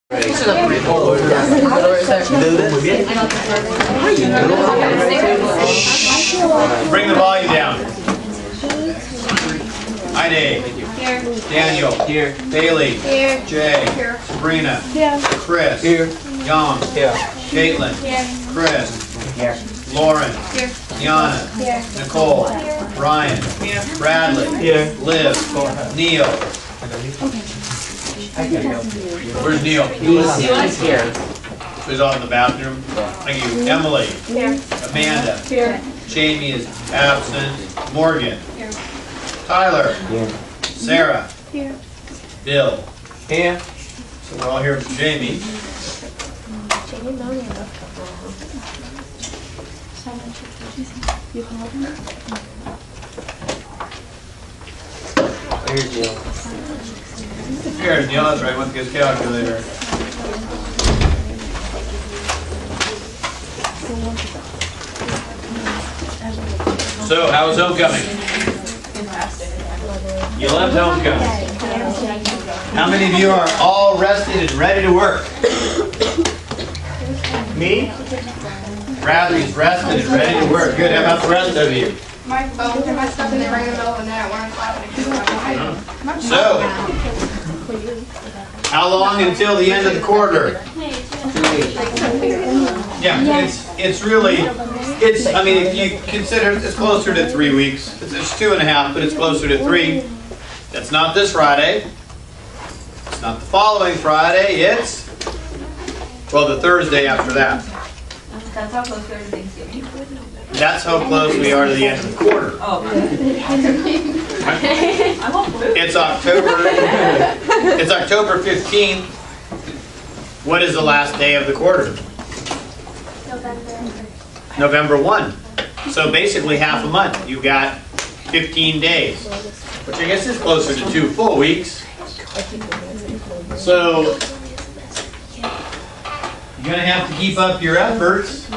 Bring the volume down. Hi, Dave. Here. Daniel. Here. Bailey. Here. Jay. Here. Sabrina. Here. Chris. Here. Young. Here. Caitlin. Here. Chris. Here. Lauren. Here. Yana. Here. Nicole. Here. Brian. Here. Bradley. Here. Liv. Neil. Where's Neil? He's here. He's out in the bathroom. Thank you. Emily. Here. Amanda. Here. Jamie is absent. Morgan. Here. Tyler. Here. Sarah. Here. Bill. Here. So we're all here for Jamie. Here's Neil. Here's Neil, that's right, went to get his calculator. So, how was homecoming? You loved homecoming. How many of you are all rested and ready to work? Me? Bradley's rested and ready to work. Good, how about the rest of you? My phone and my stuff and they rang in the middle of the night at 1 o'clock. So, how long until the end of the quarter? 2 weeks. Yeah, it's really, I mean, if you consider, it's closer to 3 weeks. It's 2.5, but it's closer to 3. That's not this Friday. It's not the following Friday. It's, well, the Thursday after that. That's how close we are to Thanksgiving. That's how close we are to the end of the quarter. Oh. It's October 15th. What is the last day of the quarter? November 1. So basically half a month. You've got 15 days, which I guess is closer to 2 full weeks. So you're going to have to keep up your efforts.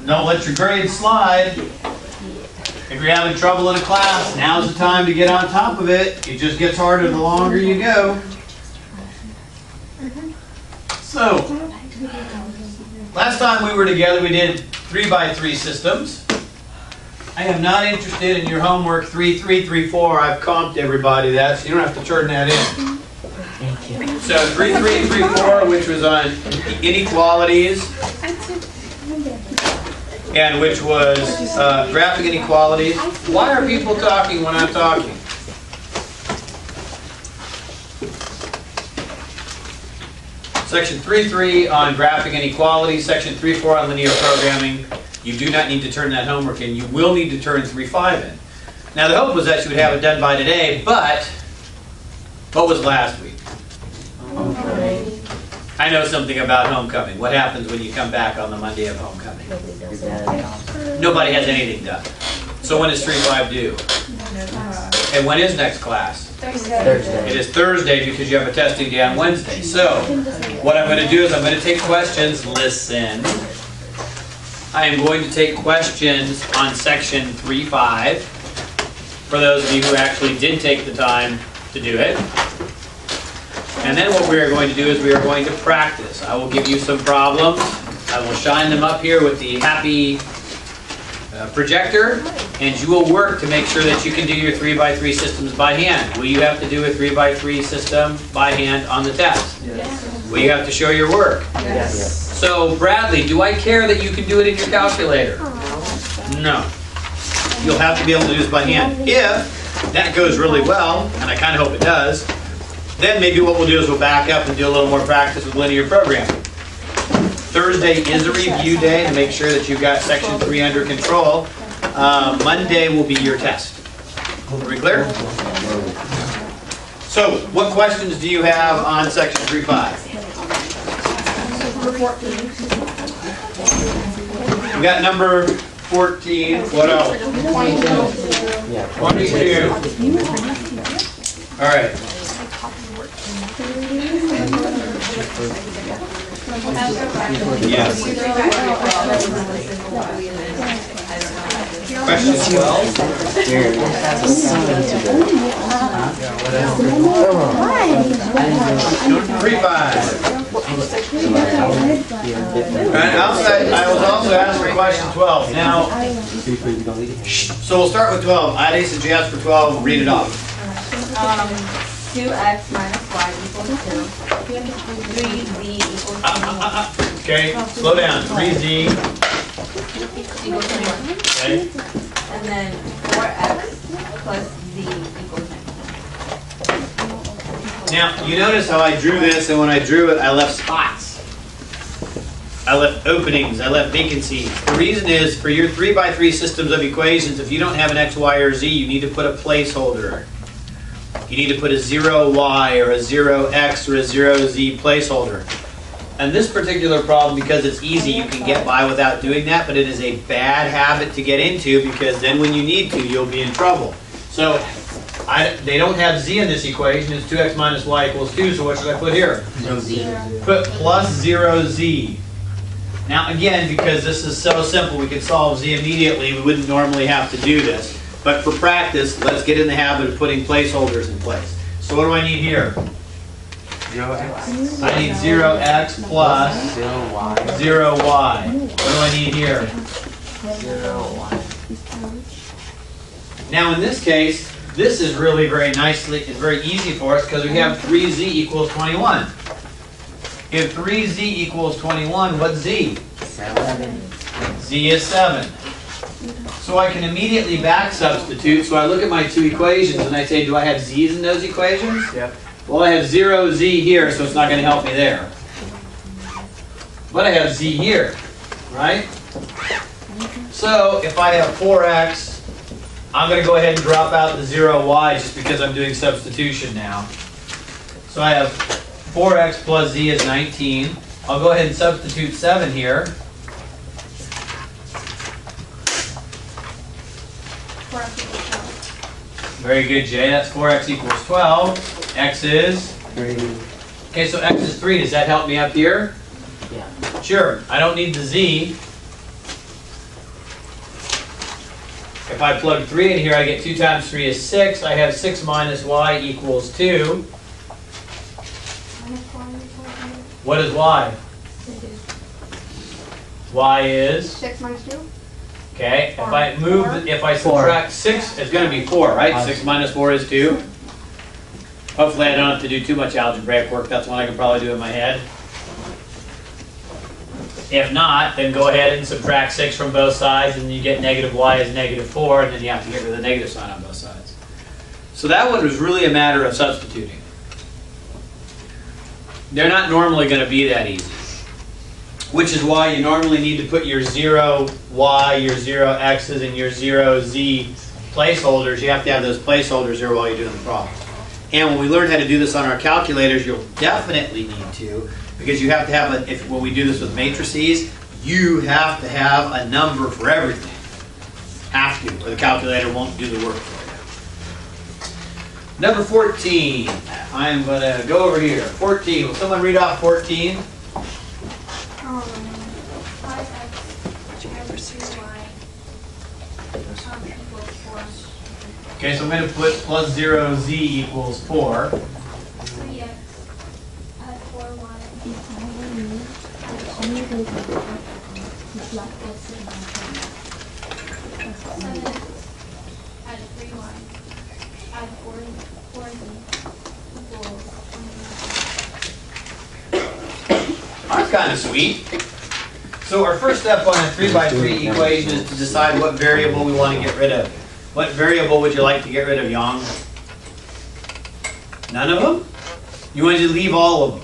Don't let your grades slide. If you're having trouble in a class, now's the time to get on top of it. It just gets harder the longer you go. So, last time we were together we did 3x3 systems. I am not interested in your homework 3, 3, 3, 4. I've comped everybody that, so you don't have to turn that in. So 3, 3, 3, 4, which was on inequalities, and which was graphing inequalities. Why are people talking when I'm talking? Section 3.3 on graphing inequalities, Section 3.4 on linear programming. You do not need to turn that homework in. You will need to turn 3.5 in. Now the hope was that you would have it done by today, but what was last week? I know something about homecoming. What happens when you come back on the Monday of homecoming? Nobody has anything done. So when is 3.5 due? And when is next class? Thursday. It is Thursday because you have a testing day on Wednesday. So what I'm going to do is I'm going to take questions. Listen. I am going to take questions on section 3.5 for those of you who actually did take the time to do it. And then what we are going to do is we are going to practice. I will give you some problems. I will shine them up here with the happy projector, and you will work to make sure that you can do your 3x3 systems by hand. Will you have to do a 3x3 system by hand on the test? Yes. Will you have to show your work? Yes. So Bradley, do I care that you can do it in your calculator? No. You'll have to be able to do this by hand. If that goes really well, and I kind of hope it does, then maybe what we'll do is we'll back up and do a little more practice with linear programming. Thursday is a review day to make sure that you've got section 3 under control. Monday will be your test. Are we clear? So, what questions do you have on section 3.5? We got number 14. What else? 22. All right. Yes. Question 12. 3-5. And I was also asked for question 12. Now, so we'll start with 12. Ida, since you asked for 12, read it off. 2x minus y equals 2. 3z equals 21. Okay, slow down. 3z. Equals 21. Okay. And then 4x plus z equals 19. Now, you notice how I drew this, and when I drew it, I left spots. I left openings, I left vacancies. The reason is, for your 3x3 systems of equations, if you don't have an x, y, or z, you need to put a placeholder. You need to put a 0y or a 0x or a 0z placeholder. And this particular problem, because it's easy, you can get by without doing that, but it is a bad habit to get into, because then when you need to, you'll be in trouble. So, they don't have z in this equation. It's 2x minus y equals 2, so what should I put here? No z. Put plus 0z. Now again, because this is so simple, we can solve z immediately. We wouldn't normally have to do this. But for practice, let's get in the habit of putting placeholders in place. So what do I need here? 0x. I need 0x plus 0y. 0y. What do I need here? 0y. Now in this case, this is really very easy for us because we have 3z equals 21. If 3z equals 21, what's z? 7. Z is 7. So I can immediately back substitute. So I look at my two equations and I say, do I have z's in those equations? Yep. Well, I have 0z here, so it's not going to help me there. But I have z here, right? So if I have 4x, I'm going to go ahead and drop out the 0y just because I'm doing substitution now. So I have 4x plus z is 19. I'll go ahead and substitute 7 here. 4x equals 12. Very good, Jay. That's 4x equals 12. X is? 3. Okay, so x is 3. Does that help me up here? Yeah. Sure. I don't need the z. If I plug 3 in here, I get 2 times 3 is 6. I have 6 minus y equals 2. What is y? Y is? 6 minus 2? Okay, if I subtract 6, it's going to be 4, right? 6 minus 4 is 2. Hopefully I don't have to do too much algebraic work. That's one I can probably do in my head. If not, then go ahead and subtract 6 from both sides, and you get negative y is negative 4, and then you have to get rid of the negative sign on both sides. So that one was really a matter of substituting. They're not normally going to be that easy, which is why you normally need to put your 0y, your 0x's, and your 0z placeholders. You have to have those placeholders there while you're doing the problem. And when we learn how to do this on our calculators, you'll definitely need to, because you have to have, when we do this with matrices, you have to have a number for everything. Have to, or the calculator won't do the work for you. Number 14. I am going to go over here. 14. Will someone read off 14? 5x Okay, so I'm going to put plus 0z equals 4. 3x add 4y. Add 3y. Add 4z equals 29. That's kind of sweet. So our first step on a 3x3 equation is to decide what variable we want to get rid of. What variable would you like to get rid of, Yang? None of them? You want to leave all of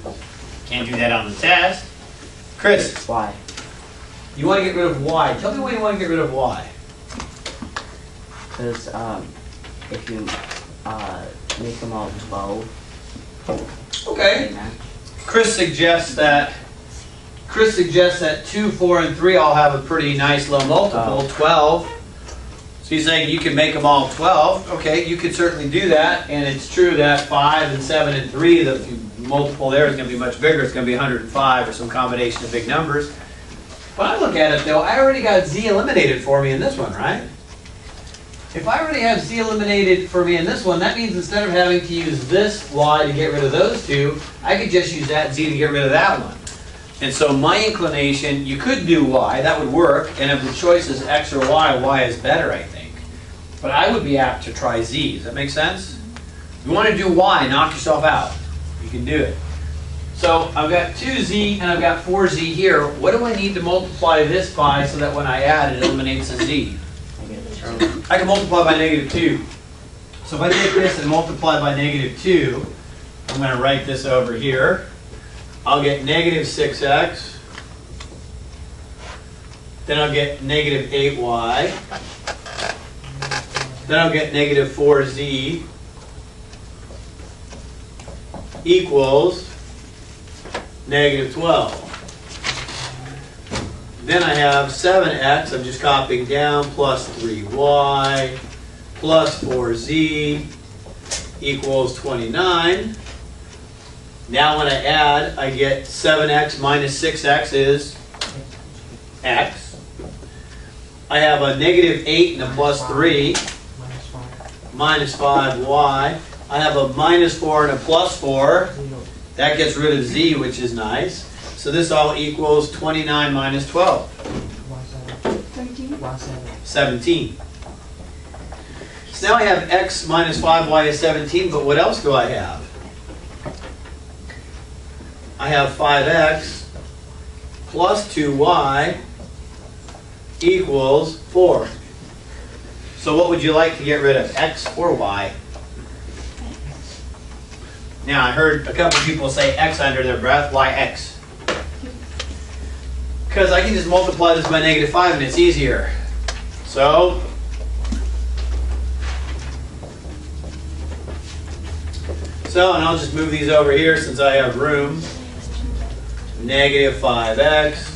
them? Can't do that on the test. Chris, Y. you want to get rid of y. Tell me why you want to get rid of y. Because if you make them all 12. Okay. Chris suggests that 2, 4, and 3 all have a pretty nice low multiple, 12. So he's saying you can make them all 12. Okay, you could certainly do that, and it's true that 5 and 7 and 3, the multiple there is going to be much bigger. It's going to be 105 or some combination of big numbers. When I look at it though, I already got z eliminated for me in this one, right? If I already have z eliminated for me in this one, that means instead of having to use this y to get rid of those two, I could just use that z to get rid of that one. And so my inclination, you could do y, that would work, and if the choice is x or y is better, I think. But I would be apt to try z. Does that make sense? If you want to do y, knock yourself out. You can do it. So I've got 2z and I've got 4z here. What do I need to multiply this by so that when I add it eliminates a z? I can multiply by -2. So if I take this and multiply by -2, I'm going to write this over here. I'll get -6x. Then I'll get -8y. Then I'll get -4z equals -12. Then I have 7x, I'm just copying down, plus 3y, plus 4z equals 29. Now when I add, I get 7x minus 6x is x. I have a -8 and a plus 3, minus 5y. I have a -4 and a plus 4. That gets rid of z, which is nice. So this all equals 29 minus 12. 17. So now I have x minus 5y is 17, but what else do I have? I have 5x plus 2y equals 4. So what would you like to get rid of, x or y? Now I heard a couple people say x under their breath. Why x? Because I can just multiply this by -5 and it's easier. So and I'll just move these over here since I have room. -5x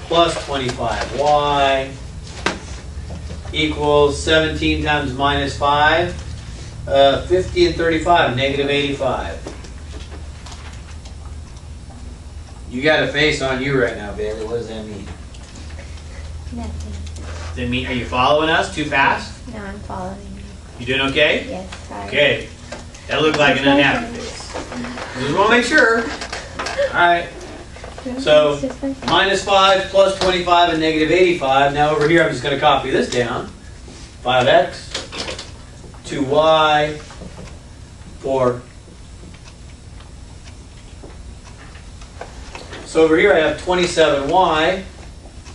plus 25y equals 17 times -5, 50 and 35, -85. You got a face on you right now, Bailey. What does that mean? Nothing. Does that mean, are you following us too fast? No, I'm following you. You doing okay? Yes, sorry. Okay. That looked like an unhappy face. Just want to make sure. Alright. So, -5 plus 25 and -85. Now over here I'm just going to copy this down. 5x, 2y, 4. So over here I have 27y,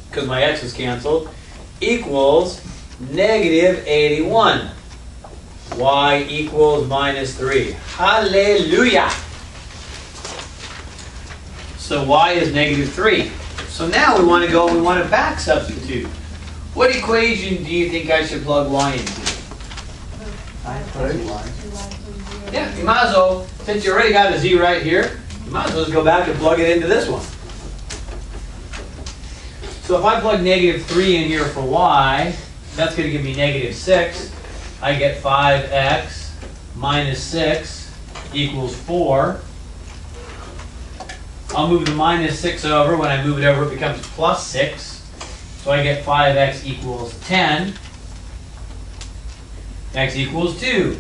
because my x is canceled, equals -81. Y equals -3. Hallelujah! So y is -3. So now we want to back substitute. What equation do you think I should plug y into? Yeah, you might as well, since you already got a z right here, you might as well just go back and plug it into this one. So if I plug -3 in here for y, that's going to give me -6. I get 5x minus 6 equals 4. I'll move the -6 over. When I move it over, it becomes +6. So I get 5x equals 10. X equals 2.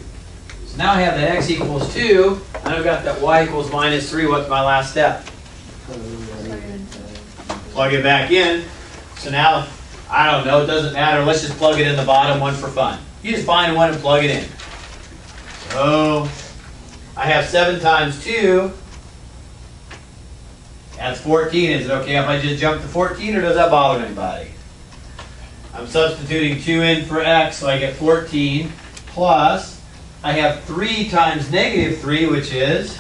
So now I have that x equals 2, and I've got that y equals -3. What's my last step? Plug it back in. So now, I don't know, it doesn't matter. Let's just plug it in the bottom one for fun. You just find one and plug it in. So, I have 7 times 2. That's 14. Is it okay if I just jump to 14, or does that bother anybody? I'm substituting 2 in for x, so I get 14 plus, I have 3 times -3, which is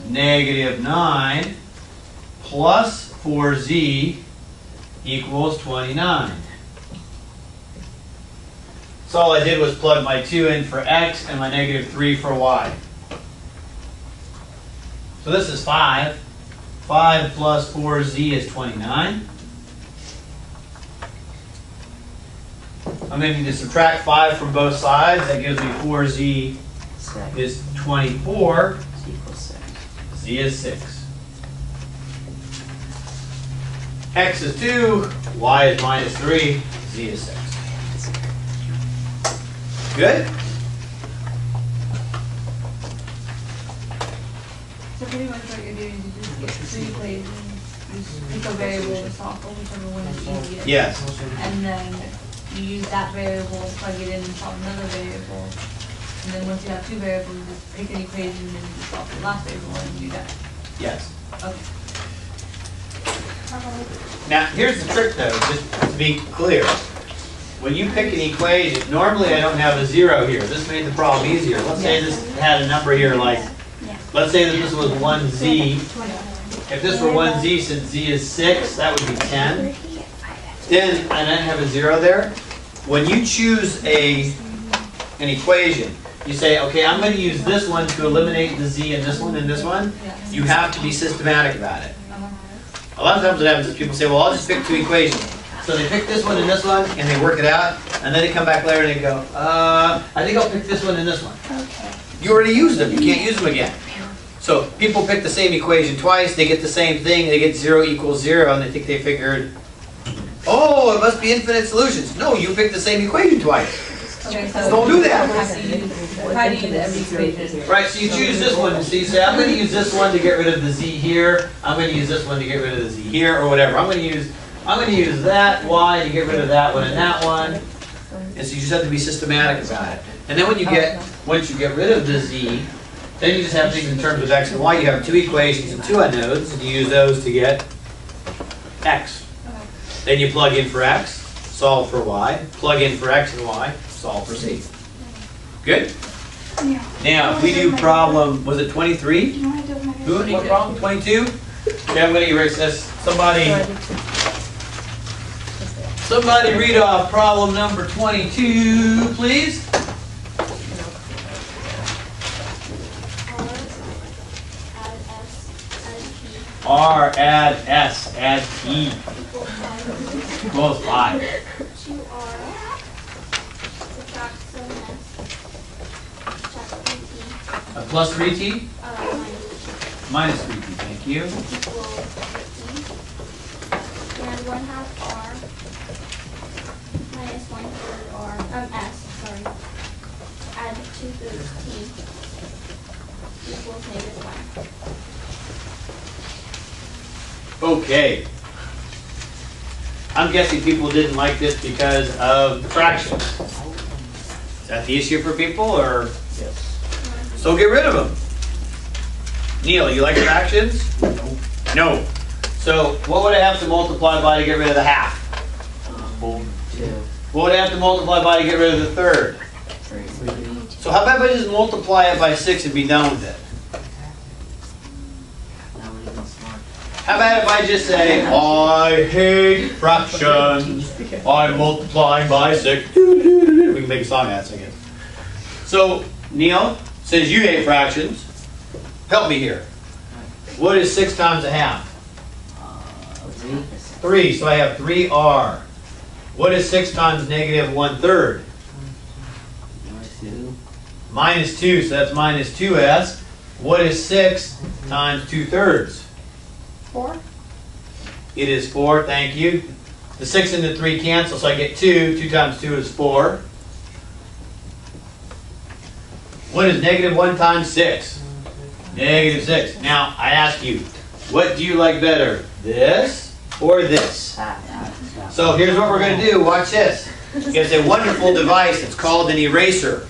-9 plus 4z equals 29. So all I did was plug my 2 in for x and my -3 for y. So this is 5. 5 plus 4z is 29. I'm going to need to subtract 5 from both sides. That gives me 4z is 24. Z is 6. X is 2, y is minus 3, z is 6. Good? So pretty much what you're doing is you just get three equations, you just pick a variable to solve for whichever one is easiest. Yes. And then you use that variable, plug it in and solve another variable. And then once you have two variables, you just pick an equation and you solve the last variable and do that. Yes. Okay. Now, here's the trick though, just to be clear. When you pick an equation, normally I don't have a 0 here. This made the problem easier. Let's say this had a number here like, let's say that this was 1z. If this were 1z, since z is 6, that would be 10. Then, and I have a 0 there. When you choose an equation, you say, okay, I'm going to use this one to eliminate the z and this one and this one. You have to be systematic about it. A lot of times what happens is people say, well, I'll just pick two equations. So they pick this one and this one, and they work it out, and then they come back later and they go, I think I'll pick this one and this one. You already used them. You can't use them again. So people pick the same equation twice, they get the same thing, they get 0 equals 0, and they think they figured, oh, it must be infinite solutions. No, you picked the same equation twice. Okay, so Don't do that. Try to use every equation. Right, so you choose this one. So you say, I'm going to use this one to get rid of the z here. I'm going to use this one to get rid of the z here, or whatever. I'm going to use that y to get rid of that one and that one. And so you just have to be systematic about it. And then once you get rid of the z, then you just have things in terms of x and y. You have two equations and two unknowns, and you use those to get x. Then you plug in for x, solve for y, plug in for x and y, solve for z. Good? Yeah. Now, if we do problem, was it 23? Who? What problem? 22? Okay, I'm going to erase this. Somebody read off problem number 22, please. R add S add T equals 5. 2R subtract 7S subtract 3T Plus 3T? minus Minus 3T, thank you. equals 13. And 1/2 R minus 1/3 R, S, sorry. Add 2/3 T equals -1. Okay. I'm guessing people didn't like this because of the fractions. Is that the issue for people, or? Yes. So get rid of them. Neil, you like fractions? No. So what would I have to multiply by to get rid of the half? 2. What would I have to multiply by to get rid of the third? 3. So how about if I just multiply it by 6 and be done with it? How about if I just say, I hate fractions, I'm multiplying by 6. We can make a song out of it. So, Neil, since you hate fractions, help me here. What is 6 times a half? 3, so I have 3R. What is 6 times negative 1/3? Minus 2, so that's minus 2S. What is 6 times 2/3? 4. It is 4, thank you. The 6 and the 3 cancel, so I get 2. 2 times 2 is 4. What is negative 1 times 6? Negative 6. Now, I ask you, what do you like better? This or this? So here's what we're going to do. Watch this. It's a wonderful device. It's called an eraser.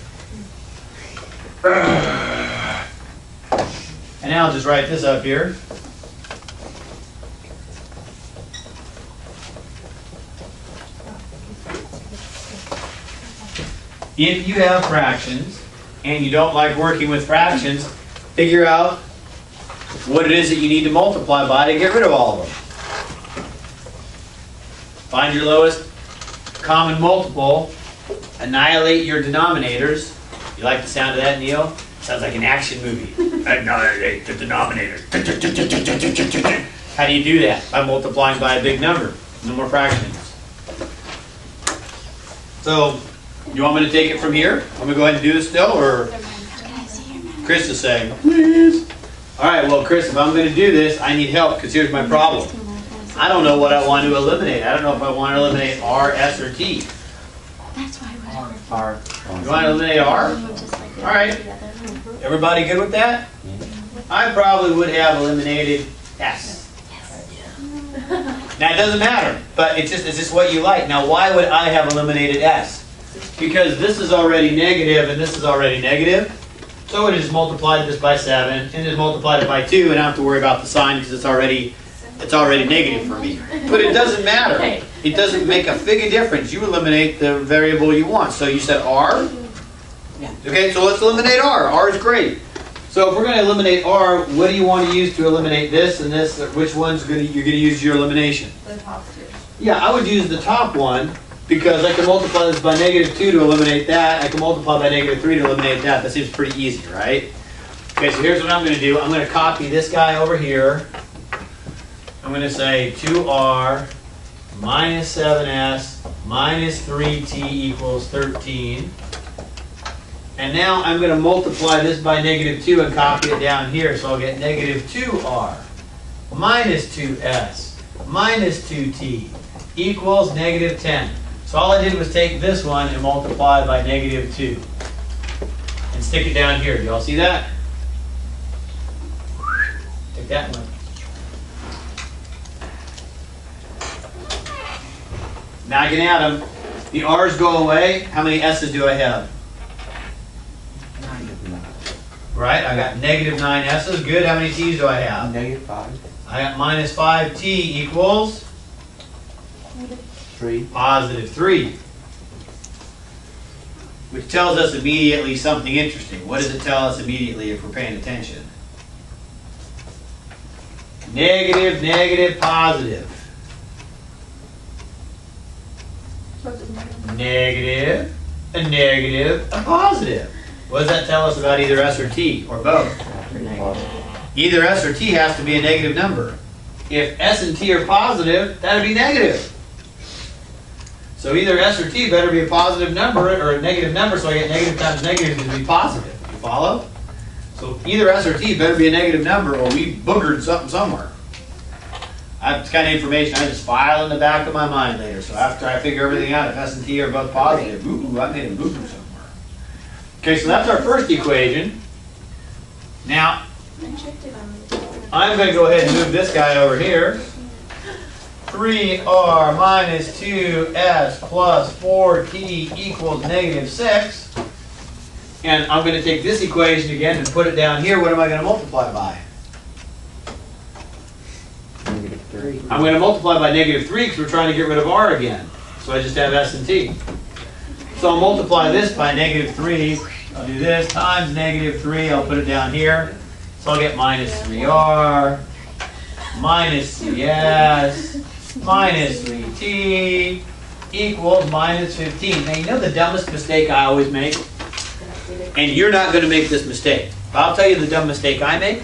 And now I'll just write this up here. If you have fractions and you don't like working with fractions, figure out what it is that you need to multiply by to get rid of all of them. Find your lowest common multiple, annihilate your denominators. You like the sound of that, Neil? Sounds like an action movie. Annihilate the denominator. How do you do that? By multiplying by a big number. No more fractions. So, you want me to take it from here? I'm going to go ahead and do this still, or Chris is saying, please. All right, well, Chris, if I'm going to do this, I need help, because here's my problem. I don't know what I want to eliminate. I don't know if I want to eliminate R, S, or T. That's why we're R. You want to eliminate R? All right. Everybody good with that? I probably would have eliminated S. Now it doesn't matter, but it's just what you like. Now why would I have eliminated S? Because this is already negative and this is already negative. So I would have just multiplied this by 7 and just multiplied it by 2 and I don't have to worry about the sign because it's already negative for me. But it doesn't matter. It doesn't make a fig of difference. You eliminate the variable you want. So you said R? Okay, so let's eliminate R. R is great. So if we're going to eliminate R, what do you want to use to eliminate this and this? Which one's you're going to use your elimination? The top two. Yeah, I would use the top one because I can multiply this by -2 to eliminate that. I can multiply by -3 to eliminate that. That seems pretty easy, right? Okay, so here's what I'm going to do. I'm going to copy this guy over here. I'm going to say 2R minus 7S minus 3T equals 13. And now I'm going to multiply this by -2 and copy it down here. So I'll get -2R minus 2S minus 2T equals -10. So all I did was take this one and multiply by -2 and stick it down here. Do y'all see that? Take that one. Now I can add them. The R's go away. How many S's do I have? Right, I got -9 S's. Good. How many T's do I have? -5. I got -5T equals +3. Which tells us immediately something interesting. What does it tell us immediately if we're paying attention? Negative, negative, positive. Negative, a negative, a positive. What does that tell us about either S or T, or both? Either S or T has to be a negative number. If S and T are positive, that would be negative. So either S or T better be a positive number or a negative number, so I get negative times negative to be positive. You follow? So either S or T better be a negative number or we boogered something somewhere. That's kind of information I just file in the back of my mind later. So after I figure everything out, if S and T are both positive, ooh, I made a booger somewhere. Okay, so that's our first equation. Now, I'm going to go ahead and move this guy over here. 3R minus 2S plus 4T equals -6. And I'm going to take this equation again and put it down here. What am I going to multiply by? -3. I'm going to multiply by -3 because we're trying to get rid of R again. So I just have S and T. So I'll multiply this by -3. I'll do this times -3. I'll put it down here. So I'll get -3R minus 3S minus 3T equals -15. Now you know the dumbest mistake I always make? And you're not going to make this mistake. I'll tell you the dumb mistake I make.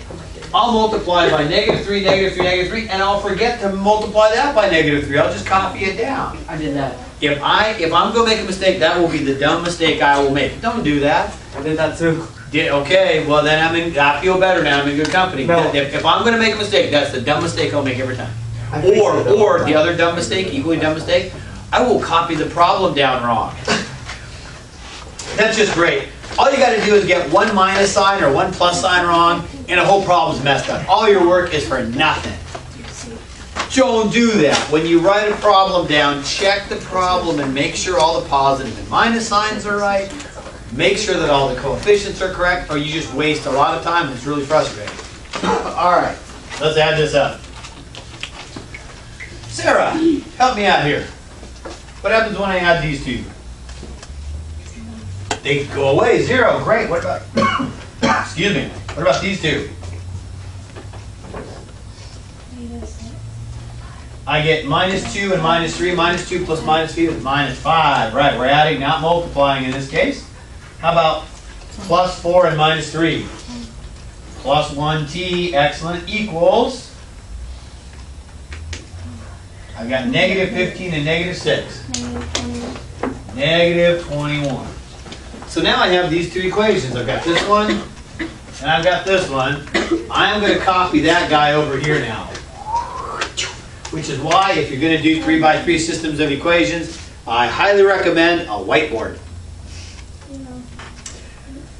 I'll multiply by -3, -3, and I'll forget to multiply that by -3. I'll just copy it down. I did that. If I'm going to make a mistake, that will be the dumb mistake I will make. Don't do that. I did that too. Okay, well then I feel better now. I'm in good company. No. If I'm going to make a mistake, that's the dumb mistake I'll make every time. I fixed it Or though. the other dumb mistake, equally dumb mistake, I will copy the problem down wrong. That's just great. All you got to do is get one minus sign or one plus sign wrong, and the whole problem's messed up. All your work is for nothing. Don't do that. When you write a problem down, check the problem and make sure all the positive and minus signs are right. Make sure that all the coefficients are correct, or you just waste a lot of time and it's really frustrating. All right, let's add this up. Sarah, help me out here. What happens when I add these two? They go away, 0. Great. What about, excuse me, what about these two? I get -2 and -3. -2 plus -3 is -5. Right, we're adding, not multiplying in this case. How about +4 and -3? +1t, excellent, equals, I've got -15 and -6. -21. So now I have these two equations. I've got this one, and I've got this one. I'm going to copy that guy over here now. which is why if you're going to do 3x3 systems of equations, I highly recommend a whiteboard.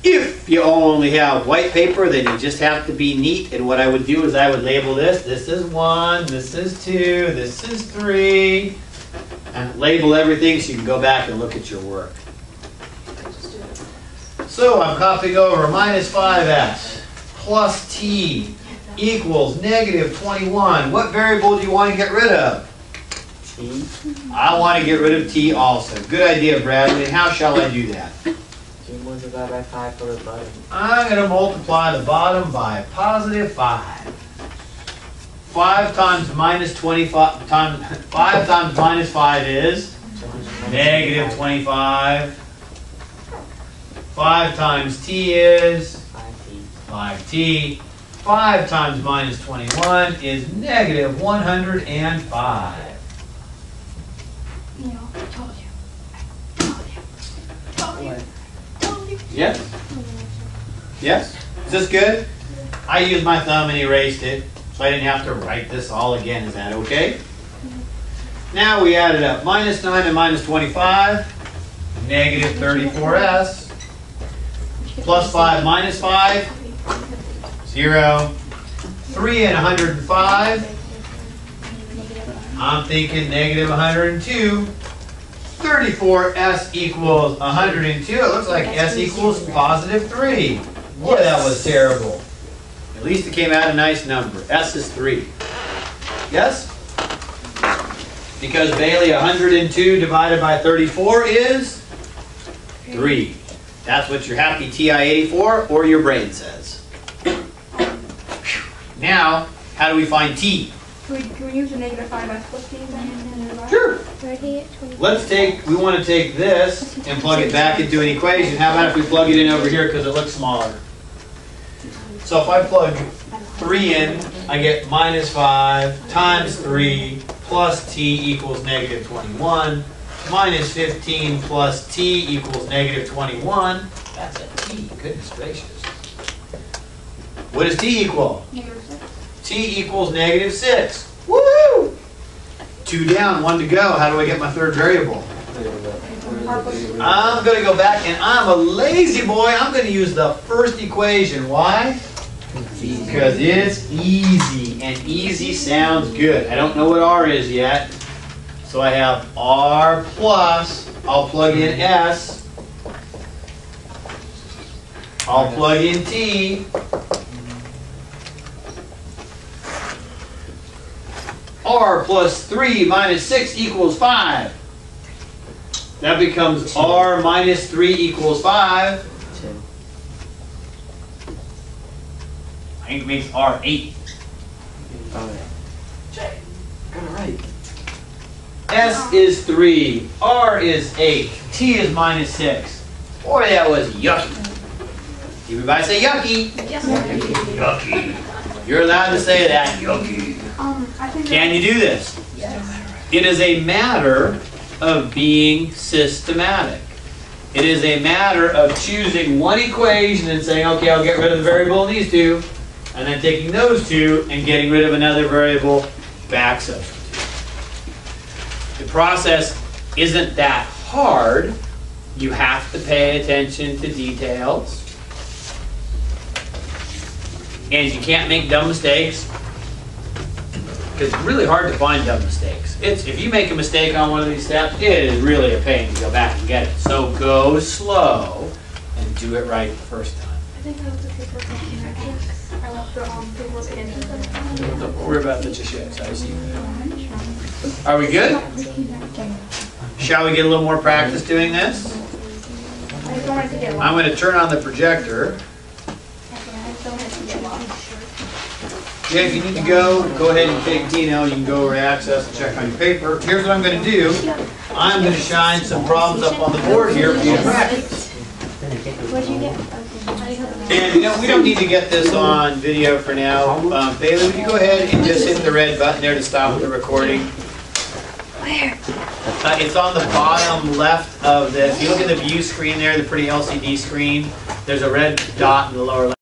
If you only have white paper, then you just have to be neat. And what I would do is I would label this. This is 1, this is 2, this is 3. And label everything so you can go back and look at your work. So I'm copying over minus 5s plus t equals negative 21. What variable do you want to get rid of? T. I want to get rid of t also. Good idea, Bradley. How shall I do that? T multiplied by 5 for the bottom. I'm going to multiply the bottom by positive 5. 5 times minus 25 times 5 times minus 5 is negative 25. 5 times t is 5t. 5t. 5 times minus 21 is negative 105. Yes? Yes? Is this good? I used my thumb and erased it, so I didn't have to write this all again. Is that okay? Now we add it up. Minus 9 and minus 25, negative 34s. Plus 5 minus 5, 0. 3 and 105. I'm thinking negative 102. 34s equals 102. It looks like s equals positive 3. Boy, that was terrible. At least it came out a nice number. S is 3. Yes? Because Bailey, 102 divided by 34 is 3. That's what your happy TI-84 or your brain says. Now, how do we find t? Can we use a negative 5s plus t then? Sure. We want to take this and plug it back into an equation. How about if we plug it in over here because it looks smaller? So if I plug 3 in, I get minus 5 times 3 plus t equals negative 21. Minus 15 plus t equals negative 21. That's a t. Goodness gracious. What does t equal? Negative 6. T equals negative 6. Woo! 2 down, 1 to go. How do I get my third variable? I'm going to go back, and I'm a lazy boy. I'm going to use the first equation. Why? Because it's easy, and easy sounds good. I don't know what r is yet. So I have r plus, I'll plug in s. I'll plug in t. R plus 3 minus 6 equals 5. That becomes r minus 3 equals 5. 10. I think it makes r 8. Alright. Got it right. S is 3. R is 8. T is minus 6. Boy, that was yucky. Everybody say yucky. Yes. Yucky. You're allowed to say that. Yucky. Can you do this? Yes. It is a matter of being systematic. It is a matter of choosing one equation and saying, okay, I'll get rid of the variable in these two, and then taking those two and getting rid of another variable, back substitute. The process isn't that hard. You have to pay attention to details. And you can't make dumb mistakes. It's really hard to find dumb mistakes. If you make a mistake on one of these steps, it is really a pain to go back and get it. So go slow and do it right the first time. I think I left the paper again. I left the paper again. Don't worry about the just yet. I see. Are we good? Shall we get a little more practice doing this? I just wanted to get I'm going to turn on the projector. Yeah, if you need to go ahead and take Dino. You can go over to Access and check on your paper. Here's what I'm going to do. I'm going to shine some problems up on the board here for you to practice. What did you get? And you know, we don't need to get this on video for now. Bailey, would you go ahead and just hit the red button there to stop the recording? Where? It's on the bottom left of the, if you look at the view screen there, the pretty LCD screen, there's a red dot in the lower left.